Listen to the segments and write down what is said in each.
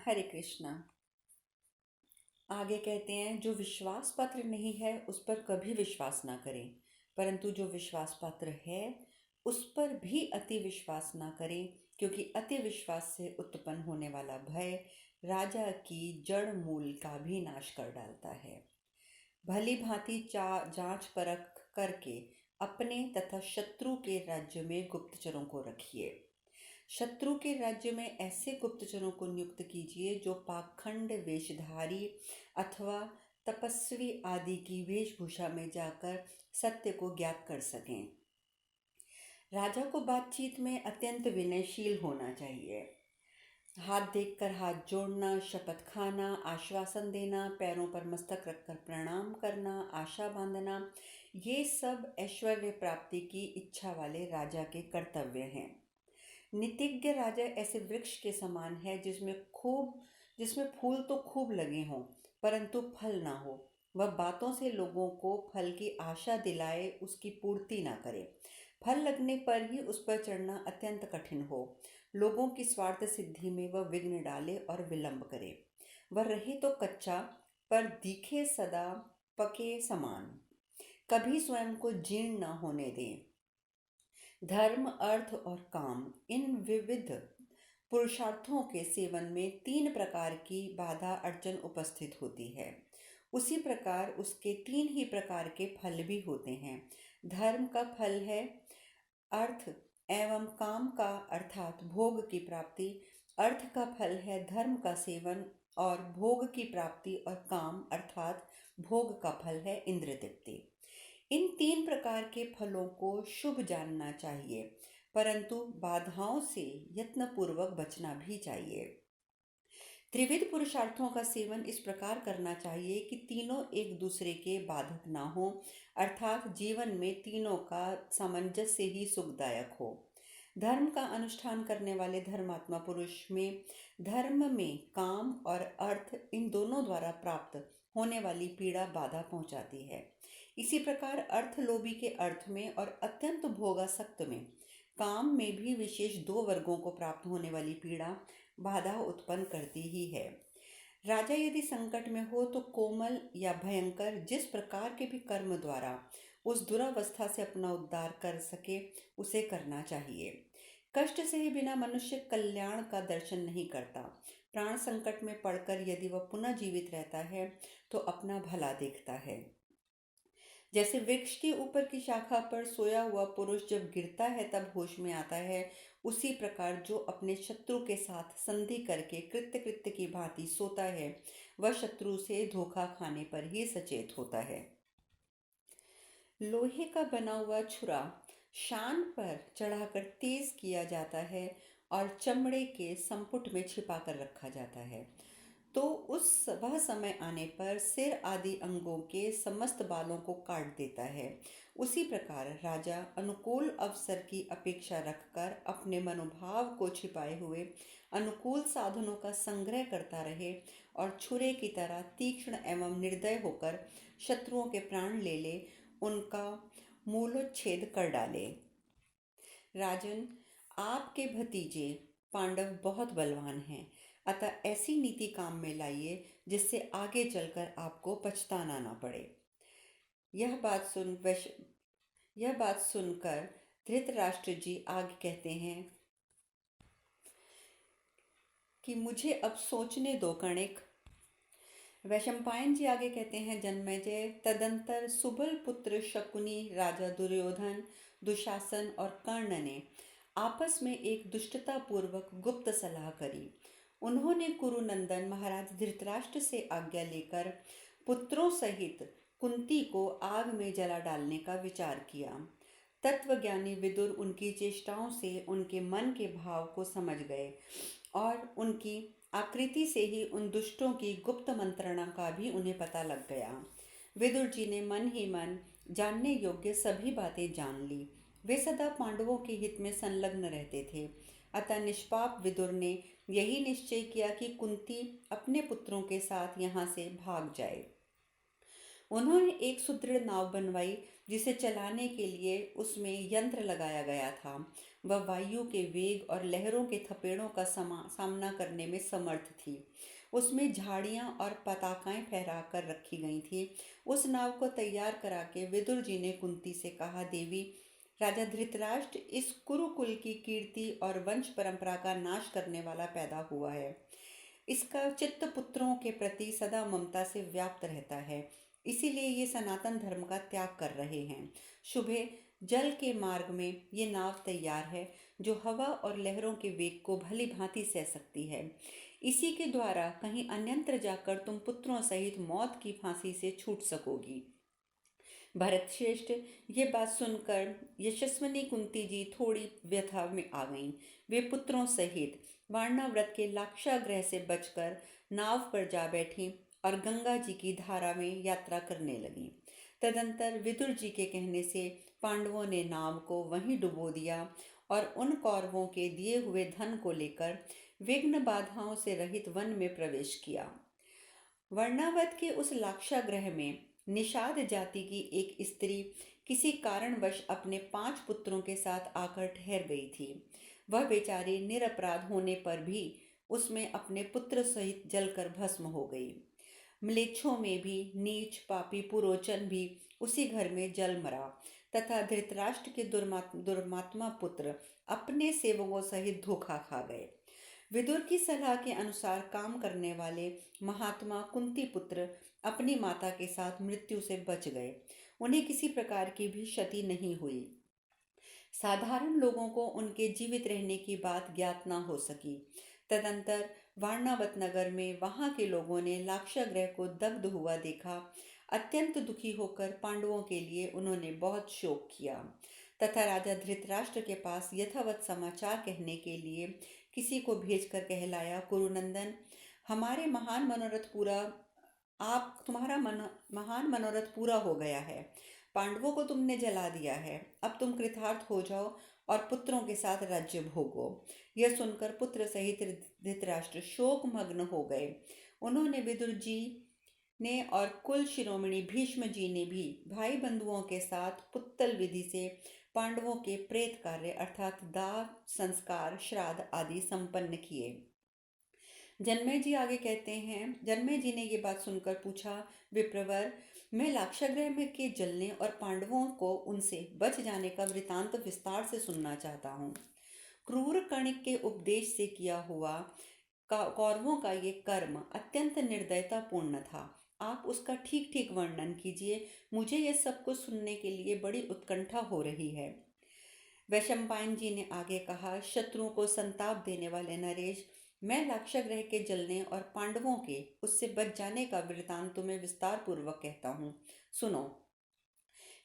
हरे कृष्णा। आगे कहते हैं, जो विश्वास पात्र नहीं है उस पर कभी विश्वास ना करें, परंतु जो विश्वास पात्र है उस पर भी अति विश्वास ना करें, क्योंकि अति विश्वास से उत्पन्न होने वाला भय राजा की जड़ मूल का भी नाश कर डालता है। भली भांति जांच परख करके अपने तथा शत्रु के राज्य में गुप्तचरों को रखिए। शत्रु के राज्य में ऐसे गुप्तचरों को नियुक्त कीजिए जो पाखंड वेशधारी अथवा तपस्वी आदि की वेशभूषा में जाकर सत्य को ज्ञात कर सकें। राजा को बातचीत में अत्यंत विनयशील होना चाहिए। हाथ देखकर हाथ जोड़ना, शपथ खाना, आश्वासन देना, पैरों पर मस्तक रखकर प्रणाम करना, आशा बांधना, ये सब ऐश्वर्य प्राप्ति की इच्छा वाले राजा के कर्तव्य हैं। नीतिज्ञ राजा ऐसे वृक्ष के समान है जिसमें फूल तो खूब लगे हों, परंतु फल ना हो। वह बातों से लोगों को फल की आशा दिलाए, उसकी पूर्ति ना करे। फल लगने पर ही उस पर चढ़ना अत्यंत कठिन हो। लोगों की स्वार्थ सिद्धि में वह विघ्न डाले और विलंब करे। वह रहे तो कच्चा, पर दिखे सदा पके समान। कभी स्वयं को जीर्ण न होने दें। धर्म, अर्थ और काम, इन विविध पुरुषार्थों के सेवन में तीन प्रकार की बाधा अड़चन उपस्थित होती है। उसी प्रकार उसके तीन ही प्रकार के फल भी होते हैं। धर्म का फल है अर्थ एवं काम का अर्थात भोग की प्राप्ति। अर्थ का फल है धर्म का सेवन और भोग की प्राप्ति, और काम अर्थात भोग का फल है इंद्र तृप्ति। इन तीन प्रकार के फलों को शुभ जानना चाहिए, परंतु बाधाओं से यत्नपूर्वक बचना भी चाहिए। त्रिविध पुरुषार्थों का सेवन इस प्रकार करना चाहिए कि तीनों एक दूसरे के बाधक ना हो, अर्थात जीवन में तीनों का सामंजस्य ही सुखदायक हो। धर्म का अनुष्ठान करने वाले धर्मात्मा पुरुष में धर्म में काम और अर्थ, इन दोनों द्वारा प्राप्त होने वाली पीड़ा बाधा पहुंचाती है। इसी प्रकार अर्थलोभी के अर्थ में और अत्यंत भोगासक्त में काम में भी विशेष दो वर्गों को प्राप्त होने वाली पीड़ा बाधा उत्पन्न करती ही है। राजा यदि संकट में हो तो कोमल या भयंकर जिस प्रकार के भी कर्म द्वारा उस दुरावस्था से अपना उद्धार कर सके, उसे करना चाहिए। कष्ट से ही बिना मनुष्य कल्याण का दर्शन नहीं करता। प्राण संकट में पड़कर यदि वह पुनः जीवित रहता है तो अपना भला देखता है। जैसे वृक्ष के ऊपर की शाखा पर सोया हुआ पुरुष जब गिरता है तब होश में आता है, उसी प्रकार जो अपने शत्रु के साथ संधि करके कृत्य कृत्य की भांति सोता है, वह शत्रु से धोखा खाने पर ही सचेत होता है। लोहे का बना हुआ छुरा शान पर चढ़ाकर तेज किया जाता है और चमड़े के संपुट में छिपा कर रखा जाता है, तो वह समय आने पर सिर आदि अंगों के समस्त बालों को काट देता है। उसी प्रकार राजा अनुकूल अवसर की अपेक्षा रखकर अपने मनोभाव को छिपाए हुए अनुकूल साधनों का संग्रह करता रहे और छुरे की तरह तीक्ष्ण एवं निर्दय होकर शत्रुओं के प्राण ले ले, उनका मूलोच्छेद कर डाले। राजन, आपके भतीजे पांडव बहुत बलवान हैं, अतः ऐसी नीति काम में लाइए जिससे आगे चलकर आपको पछताना ना पड़े। यह बात सुनकर धृतराष्ट्र जी आगे कहते हैं कि मुझे अब सोचने दो कणिक। वैशंपायन जी आगे कहते हैं, जन्मेजय, तदंतर सुबल पुत्र शकुनी, राजा दुर्योधन, दुशासन और कर्ण ने आपस में एक दुष्टता पूर्वक गुप्त सलाह करी। उन्होंने कुरुनंदन महाराज धृतराष्ट्र से आज्ञा लेकर पुत्रों सहित कुंती को आग में जला डालने का विचार किया। तत्वज्ञानी विदुर उनकी चेष्टाओं से उनके मन के भाव को समझ गए और उनकी आकृति से ही उन दुष्टों की गुप्त मंत्रणा का भी उन्हें पता लग गया। विदुर जी ने मन ही मन जानने योग्य सभी बातें जान ली। वे सदा पांडवों के हित में संलग्न रहते थे, अतः निष्पाप विदुर ने यही निश्चय किया कि कुंती अपने पुत्रों के साथ यहाँ से भाग जाए। उन्होंने एक सुदृढ़ नाव बनवाई जिसे चलाने के लिए उसमें यंत्र लगाया गया था। वह वायु के वेग और लहरों के थपेड़ों का सामना करने में समर्थ थी। उसमें झाड़ियां और पताकाएं फहरा कर रखी गई थी। उस नाव को तैयार करा के विदुर जी ने कुंती से कहा, देवी, राजा धृतराष्ट्र इस कुरुकुल की कीर्ति और वंश परंपरा का नाश करने वाला पैदा हुआ है। इसका चित्त पुत्रों के प्रति सदा ममता से व्याप्त रहता है, इसीलिए ये सनातन धर्म का त्याग कर रहे हैं। शुभे जल के मार्ग में ये नाव तैयार है, जो हवा और लहरों के वेग को भली भांति सह सकती है। इसी के द्वारा कहीं अन्यंत्र जाकर तुम पुत्रों सहित मौत की फांसी से छूट सकोगी। भरत श्रेष्ठ, ये बात सुनकर यशस्विनी कुंती जी थोड़ी व्यथा में आ गईं। वे पुत्रों सहित वारणाव्रत के लाक्षागृह से बचकर नाव पर जा बैठी और गंगा जी की धारा में यात्रा करने लगीं। तदंतर विदुर जी के कहने से पांडवों ने नाव को वहीं डुबो दिया और उन कौरवों के दिए हुए धन को लेकर विघ्न बाधाओं से रहित वन में प्रवेश किया। वर्णावत के उस लाक्षागृह में निषाद जाति की एक स्त्री किसी कारणवश अपने 5 पुत्रों के साथ आकर ठहर गई थी। वह बेचारी निरपराध होने पर भी उसमें अपने पुत्र सहित जलकर भस्म हो गई। म्लेच्छों में भी नीच पापी पुरोचन भी उसी घर में जल मरा तथा धृतराष्ट्र के दुर्मात्मा पुत्र अपने सेवकों सहित धोखा खा गए। विदुर की सलाह के अनुसार काम करने वाले महात्मा कुंती पुत्र अपनी माता के साथ मृत्यु से बच गए। उन्हें किसी प्रकार की भी क्षति नहीं हुई। साधारण लोगों को उनके जीवित रहने की बात ज्ञात न हो सकी। तदंतर वारणावत नगर में वहां के लोगों ने लाक्षागृह को दग्ध हुआ देखा। अत्यंत दुखी होकर पांडवों के लिए उन्होंने बहुत शोक किया तथा राजा धृतराष्ट्र के पास यथावत समाचार कहने के लिए किसी को भेजकर कहलाया, कुरुनंदन, हमारे महान मनोरथ पूरा आप तुम्हारा महान मनोरथ पूरा हो गया है। पांडवों को तुमने जला दिया है। अब तुम कृतार्थ हो जाओ और पुत्रों के साथ राज्य भोगो। यह सुनकर पुत्र सहित धृतराष्ट्र शोक मग्न हो गए। उन्होंने विदुर जी ने और कुल शिरोमणि भीष्म जी ने भी भाई बंधुओं के साथ पुत्तल विधि से पांडवों के प्रेत कार्य अर्थात दाह, संस्कार, श्राद्ध आदि संपन्न किए। जन्मेजय जी आगे कहते हैं, जन्मेजय जी ने ये बात सुनकर पूछा, विप्रवर, मैं लाक्षागृह में के जलने और पांडवों को उनसे बच जाने का वृतांत विस्तार से सुनना चाहता हूँ। क्रूर कणिक के उपदेश से किया हुआ कौरवों का ये कर्म अत्यंत निर्दयतापूर्ण था। आप उसका ठीक ठीक वर्णन कीजिए। मुझे यह सब कुछ सुनने के लिए बड़ी उत्कंठा हो रही है। वैशंपायन जी ने आगे कहा, शत्रुओं को संताप देने वाले नरेश, मैं लाक्षागृह के जलने और पांडवों के उससे बच जाने का वृतांत तुम्हें विस्तार पूर्वक कहता हूँ। सुनो।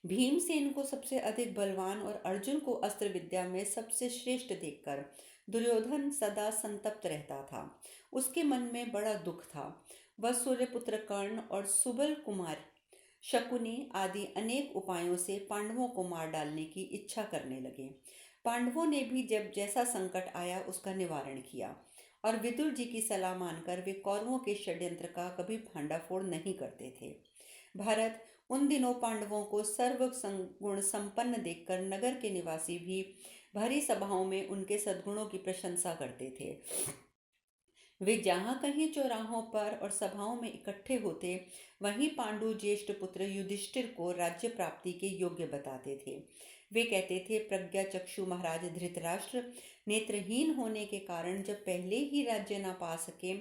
भीमसेन को सबसे अधिक बलवान और अर्जुन को अस्त्र विद्या में सबसे श्रेष्ठ देखकर दुर्योधन सदा संतप्त रहता था। उसके मन में बड़ा दुख था। वह सूर्यपुत्र कर्ण और सुबल कुमार शकुनी आदि अनेक उपायों से पांडवों को मार डालने की इच्छा करने लगे। पांडवों ने भी जब जैसा संकट आया उसका निवारण किया और विदुर जी की सलाह मानकर वे कौरवों के षड्यंत्र का कभी भांडाफोड़ नहीं करते थे। भारत, उन दिनों पांडवों को सर्व गुण संपन्न देखकर नगर के निवासी भी भरी सभाओं में उनके सद्गुणों की प्रशंसा करते थे। वे जहाँ कहीं चौराहों पर और सभाओं में इकट्ठे होते, वहीं पांडु ज्येष्ठ पुत्र युधिष्ठिर को राज्य प्राप्ति के योग्य बताते थे। वे कहते थे, प्रज्ञा चक्षु महाराज धृतराष्ट्र नेत्रहीन होने के कारण जब पहले ही राज्य न पा सके,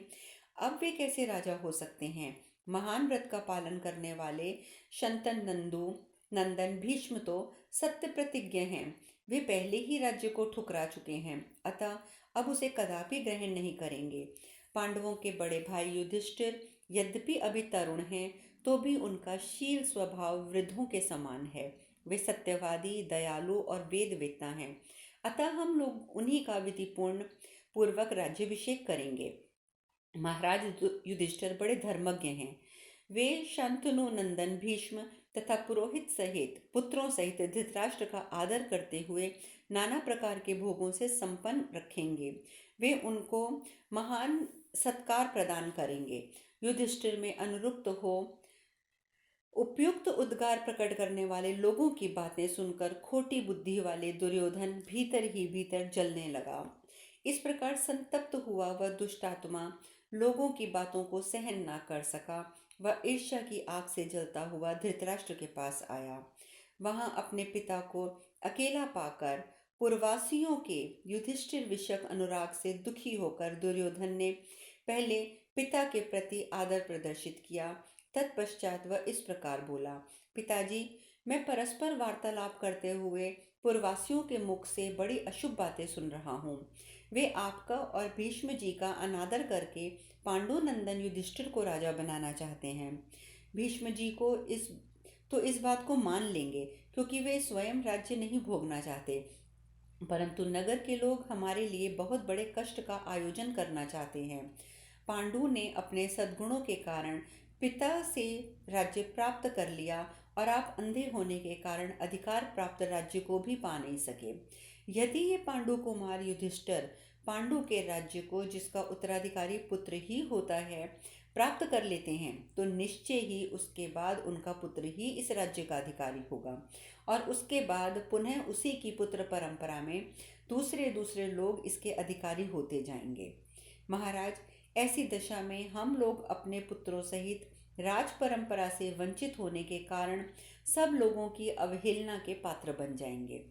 अब वे कैसे राजा हो सकते हैं। महान व्रत का पालन करने वाले शंतनु नंदन भीष्म तो सत्य प्रतिज्ञ हैं। वे पहले ही राज्य को ठुकरा चुके हैं, अतः अब उसे कदापि ग्रहण नहीं करेंगे। पांडवों के बड़े भाई युधिष्ठिर यद्यपि अभी तरुण हैं, तो भी उनका शील स्वभाव वृद्धों के समान है। वे सत्यवादी, दयालु और वेदवेत्ता हैं, अतः हम लोग उन्हीं का विधिपूर्ण पूर्वक राज्याभिषेक करेंगे। महाराज युधिष्ठिर बड़े धर्मज्ञ हैं। वे शंतनु नंदन भीष्म तथा पुरोहित सहित पुत्रों सहित धृतराष्ट्र का आदर करते हुए नाना प्रकार के भोगों से संपन्न रखेंगे। वे उनको महान सत्कार प्रदान करेंगे। युधिष्ठिर में अनुरुक्त हो उपयुक्त उद्गार प्रकट करने वाले लोगों की बातें सुनकर खोटी बुद्धि वाले दुर्योधन भीतर ही भीतर जलने लगा। इस प्रकार संतप्त हुआ वह दुष्टात्मा लोगों की बातों को सहन ना कर सका। वह ईर्ष्या की आग से जलता हुआ धृतराष्ट्र के पास आया। वहां अपने पिता को अकेला पाकर पूर्ववासियों के युधिष्ठिर विषयक अनुराग से दुखी होकर दुर्योधन ने पहले पिता के प्रति आदर प्रदर्शित किया। तत्पश्चात वह इस प्रकार बोला, पिताजी, मैं परस्पर वार्तालाप करते हुए पूर्ववासियों के मुख से बड़ी अशुभ बातें सुन रहा हूँ। वे आपका और भीष्म जी का अनादर करके पांडु नंदन युधिष्ठिर को राजा बनाना चाहते हैं। भीष्म जी को इस बात को मान लेंगे, क्योंकि वे स्वयं राज्य नहीं भोगना चाहते, परंतु नगर के लोग हमारे लिए बहुत बड़े कष्ट का आयोजन करना चाहते हैं। पांडु ने अपने सद्गुणों के कारण पिता से राज्य प्राप्त कर लिया, और आप अंधे होने के कारण अधिकार प्राप्त राज्य को भी पा नहीं सके। यदि ये पांडु कुमार युधिष्ठिर पांडु के राज्य को, जिसका उत्तराधिकारी पुत्र ही होता है, प्राप्त कर लेते हैं, तो निश्चय ही उसके बाद उनका पुत्र ही इस राज्य का अधिकारी होगा, और उसके बाद पुनः उसी की पुत्र परंपरा में दूसरे दूसरे लोग इसके अधिकारी होते जाएंगे। महाराज, ऐसी दशा में हम लोग अपने पुत्रों सहित राज परंपरा से वंचित होने के कारण सब लोगों की अवहेलना के पात्र बन जाएंगे।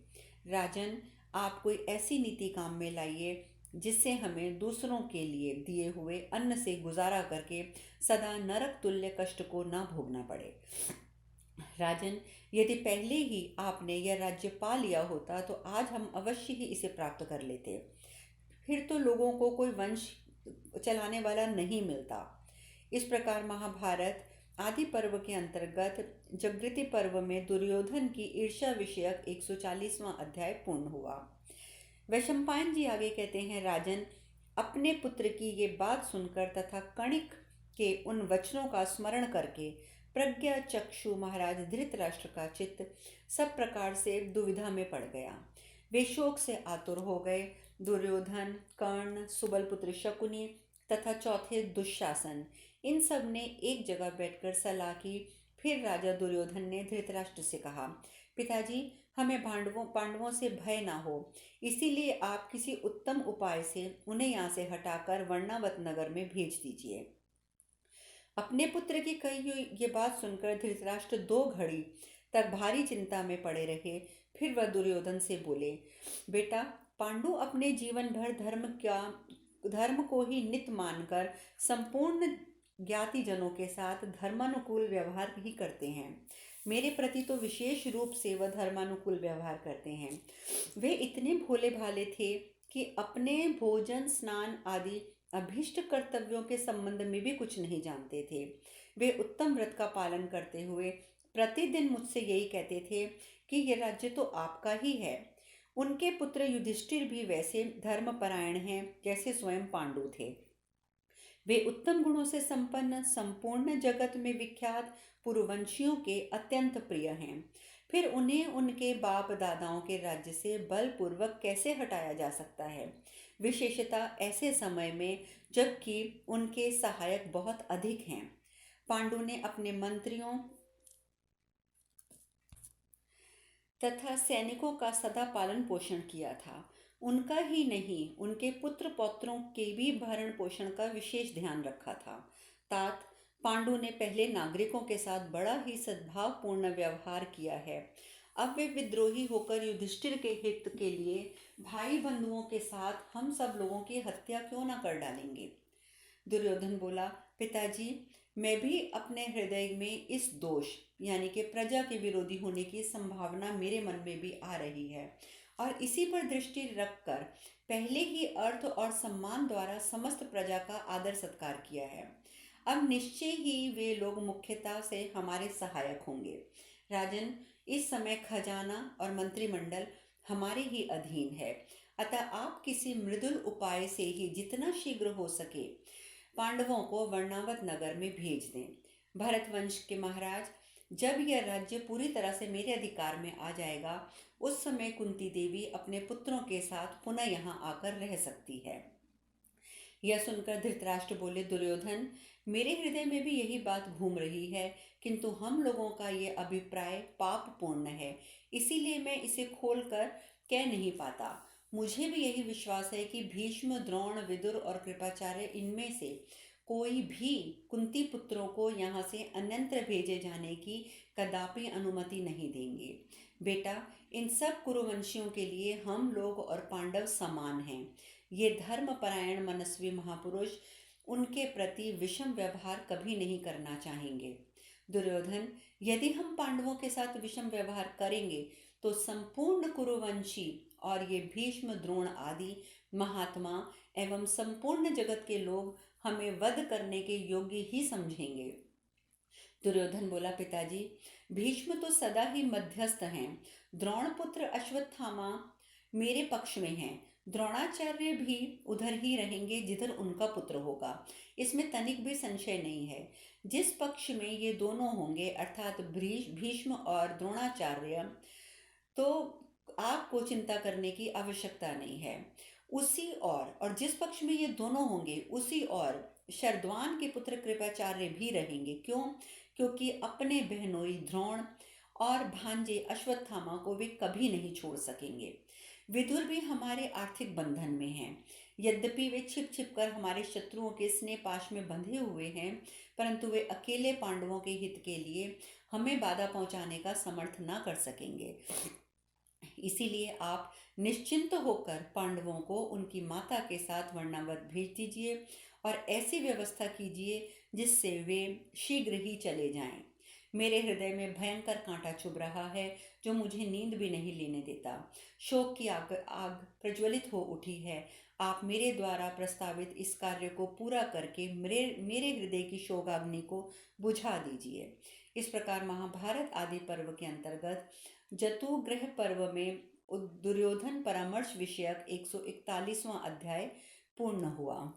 राजन, आप कोई ऐसी नीति काम में लाइए जिससे हमें दूसरों के लिए दिए हुए अन्न से गुजारा करके सदा नरक तुल्य कष्ट को ना भोगना पड़े। राजन, यदि पहले ही आपने यह राज्य पा लिया होता तो आज हम अवश्य ही इसे प्राप्त कर लेते। फिर तो लोगों को कोई वंश चलाने वाला नहीं मिलता। इस प्रकार महाभारत आदि पर्व के अंतर्गत जगृति पर्व में दुर्योधन की ईर्ष्या विषयक 140वां अध्याय पूर्ण हुआ। वैशंपायन जी आगे कहते हैं, राजन, अपने पुत्र की ये बात सुनकर तथा कणिक के उन वचनों का स्मरण करके प्रज्ञा चक्षु महाराज धृतराष्ट्र का चित्त सब प्रकार से दुविधा में पड़ गया। वे शोक से आतुर हो गए। दुर्योधन, कर्ण, सुबलपुत्र शकुनी तथा चौथे दुशासन, इन सब ने एक जगह बैठकर सलाह की। फिर राजा दुर्योधन ने धृतराष्ट्र से कहा, पिताजी, हमें पांडवों से भय ना हो, इसीलिए आप किसी उत्तम उपाय से उन्हें यहाँ से हटाकर वर्णावत नगर में भेज दीजिए। अपने पुत्र की कही हुई ये बात सुनकर धृतराष्ट्र 2 घड़ी तक भारी चिंता में पड़े रहे। फिर वह दुर्योधन से बोले, बेटा, पांडु अपने जीवन भर धर्म को ही नित मानकर संपूर्ण ज्ञातिजनों के साथ धर्मानुकूल व्यवहार ही करते हैं। मेरे प्रति तो विशेष रूप से वह धर्मानुकूल व्यवहार करते हैं। वे इतने भोले भाले थे कि अपने भोजन, स्नान आदि अभीष्ट कर्तव्यों के संबंध में भी कुछ नहीं जानते थे। वे उत्तम व्रत का पालन करते हुए प्रतिदिन मुझसे यही कहते थे कि यह राज्य तो आपका ही है। उनके पुत्र युधिष्ठिर भी वैसे धर्मपरायण हैं जैसे स्वयं पांडु थे। वे उत्तम गुणों से संपन्न, संपूर्ण जगत में विख्यात पुरुवंशियों के अत्यंत प्रिय हैं। फिर उन्हें उनके बाप दादाओं के राज्य से बलपूर्वक कैसे हटाया जा सकता है, विशेषतः ऐसे समय में जबकि उनके सहायक बहुत अधिक हैं। पांडु ने अपने मंत्रियों तथा सैनिकों का सदा पालन पोषण किया था। उनका ही नहीं, उनके पुत्र पौत्रों के भी भरण पोषण का विशेष ध्यान रखा था। तात, पांडु ने पहले नागरिकों के साथ बड़ा ही सद्भावपूर्ण व्यवहार किया है। अब वे विद्रोही होकर युधिष्ठिर के हित के लिए भाई बंधुओं के साथ हम सब लोगों की हत्या क्यों न कर डालेंगे। दुर्योधन बोला, पिताजी, मैं भी अपने हृदय में इस दोष यानी कि प्रजा के विरोधी होने की संभावना मेरे मन में भी आ रही है, और इसी पर दृष्टि रखकर पहले ही अर्थ और सम्मान द्वारा समस्त प्रजा का आदर सत्कार किया है। अब निश्चय ही वे लोग मुख्यता से हमारे सहायक होंगे। राजन, इस समय खजाना और मंत्रिमंडल हमारे ही अधीन है, अतः आप किसी मृदुल उपाय से ही जितना शीघ्र हो सके पांडवों को वर्णावत नगर में भेज दें। भरतवंश के महाराज, जब यह राज्य पूरी तरह से मेरे अधिकार में आ जाएगा, उस समय कुंती देवी अपने पुत्रों के साथ पुनः यहाँ आकर रह सकती है। यह सुनकर धृतराष्ट्र बोले, दुर्योधन, मेरे हृदय में भी यही बात घूम रही है, किंतु हम लोगों का ये अभिप्राय पापपूर्ण है, इसीलिए मैं इसे खोलकर कह नहीं पाता। मुझे भी यही विश्वास है कि भीष्म, द्रोण, विदुर और कृपाचार्य इनमें से कोई भी कुंती पुत्रों को यहाँ से अन्यत्र भेजे जाने की कदापि अनुमति नहीं देंगे। बेटा, इन सब कुरुवंशियों के लिए हम लोग और पांडव समान हैं। ये धर्मपरायण मनस्वी महापुरुष उनके प्रति विषम व्यवहार कभी नहीं करना चाहेंगे। दुर्योधन, यदि हम पांडवों के साथ विषम व्यवहार करेंगे तो संपूर्ण कुरुवंशी और ये भीष्म, द्रोण आदि महात्मा एवं संपूर्ण जगत के लोग हमें वध करने के योग्य ही समझेंगे। दुर्योधन बोला, पिताजी, भीष्म तो सदा ही मध्यस्थ हैं। द्रोण पुत्र अश्वत्थामा मेरे पक्ष में हैं। द्रोणाचार्य भी उधर ही रहेंगे जिधर उनका पुत्र होगा, इसमें तनिक भी संशय नहीं है। जिस पक्ष में ये दोनों होंगे अर्थात भीष्म और द्रोणाचार्य, तो आपको चिंता करने की आवश्यकता नहीं है। उसी और जिस पक्ष में ये दोनों होंगे उसी और शरद्वान के पुत्र कृपाचार्य भी रहेंगे। क्यों? क्योंकि अपने बहनोई द्रोण और भांजे अश्वत्थामा को वे कभी नहीं छोड़ सकेंगे। विदुर भी हमारे आर्थिक बंधन में हैं। यद्यपि वे छिप छिप कर हमारे शत्रुओं के स्नेह पाश में बंधे हुए हैं, परंतु वे अकेले पांडवों के हित के लिए हमें बाधा पहुंचाने का समर्थ न कर सकेंगे। इसीलिए आप निश्चिंत होकर पांडवों को उनकी माता के साथ वर्णावत भेज दीजिए और ऐसी व्यवस्था कीजिए जिससे वे शीघ्र ही चले जाएं। मेरे हृदय में भयंकर कांटा चुभ रहा है जो मुझे नींद भी नहीं लेने देता। शोक की आग आग प्रज्वलित हो उठी है। आप मेरे द्वारा प्रस्तावित इस कार्य को पूरा करके मेरे हृदय की शोकाग्नि को बुझा दीजिए। इस प्रकार महाभारत आदि पर्व के अंतर्गत जतुग्रह पर्व में दुर्योधन परामर्श विषयक 141वां अध्याय पूर्ण हुआ।